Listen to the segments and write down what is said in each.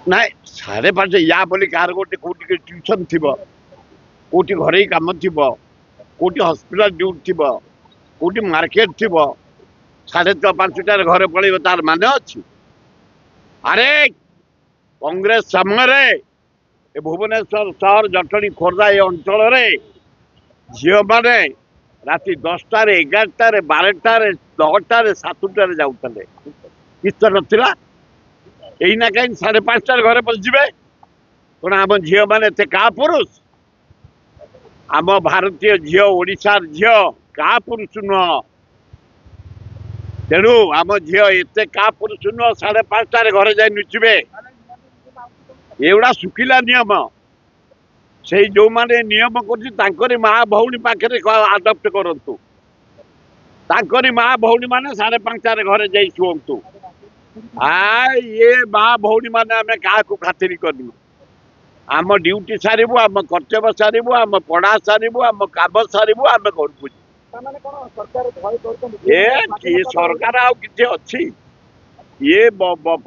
ନାଇଁ 5:30 ୟା ବୋଲି କାହାର ଗୋଟେ କୋଉଠି ଟ୍ୟୁସନ ଥିବ, କୋଉଠି ଘରୋଇ କାମ ଥିବ, କୋଉଠି ହସ୍ପିଟାଲ ଡ୍ୟୁଟି ଥିବ, କୋଉଠି ମାର୍କେଟ ଥିବ, 6:30 5টাରେ ଘରେ ପଳେଇବ ତାର ମାନେ ଅଛି? ଆରେ କଂଗ୍ରେସ ସମୟରେ ଏ ଭୁବନେଶ୍ୱର ସହର, ଜଟଣୀ, ଖୋର୍ଦ୍ଧା ଏ ଅଞ୍ଚଳରେ ଝିଅମାନେ ରାତି 10ଟାରେ, 11ଟାରେ, 12ଟାରେ, 9ଟାରେ, 7ଟାରେ ଯାଉଥିଲେ, କିଛି ତ ନଥିଲା। ଏଇନା କାହିଁକି 5:30ଟାରେ ଘରେ ପଶିଯିବେ? କଣ ଆମ ଝିଅ ମାନେ ଏତେ କା ପୁରୁଷ? ଆମ ଭାରତୀୟ ଝିଅ, ଓଡିଶାର ଝିଅ କା ପୁରୁଷ ନୁହଁ। ତେଣୁ ଆମ ଝିଅ ଏତେ କା ପୁରୁଷ ନୁହଁ 5:30ଟାରେ ଘରେ ଯାଇ ନୁଚିବେ। ଏଗୁଡା ଶୁଖିଲା ନିୟମ। ସେଇ ଯୋଉମାନେ ନିୟମ କରୁଛି ତାଙ୍କରି ମା ଭଉଣୀ ପାଖରେ ଆଡପ୍ଟ କରନ୍ତୁ। ତାଙ୍କରି ମା ଭଉଣୀ ମାନେ 5:30ଟାରେ ଘରେ ଯାଇ ଶୁଅନ୍ତୁ। ଇଏ ମା ଭଉଣୀ ମାନେ ଆମେ କାହାକୁ ଖାତିର କରିବୁ? ଆମ ଡ୍ୟୁଟି ସାରିବୁ, ଆମ କର୍ତ୍ତବ୍ୟ ସାରିବୁ, ଆମ ପଢା ସାରିବୁ, ଆମ କାମ ସାରିବୁ, ଆମେ ଘରକୁ ଯିବୁ। ଏ କି ସରକାର ଆଉ କିଛି ଅଛି? ଇଏ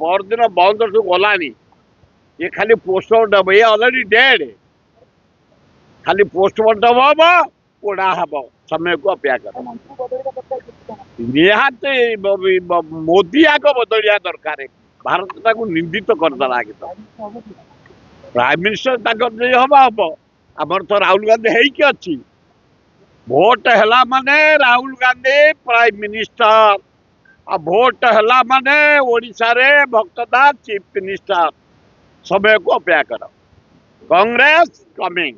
ପରଦିନ ବନ୍ଦଠୁ ଗଲାଣି। ये खाली पोस्टमार्टम, ये ऑलरेडी डेड। खाली पोस्टमार्टम हम पोड़ा हम, समय को अपेक्षा कर। निहाती मोदी आग बदलिया दरकार। भारत को निंदित करदेला आगे। तो प्राइम मिनिस्टर हम हम आमर तो राहुल गांधी है अच्छी। भोट है माने राहुल गांधी प्राइम मिनिस्टर, आ भोट है माने ओडिशा रे भक्तदास चीफ मिनिस्टर। समय को अपेक्षा कर। कांग्रेस कमिंग।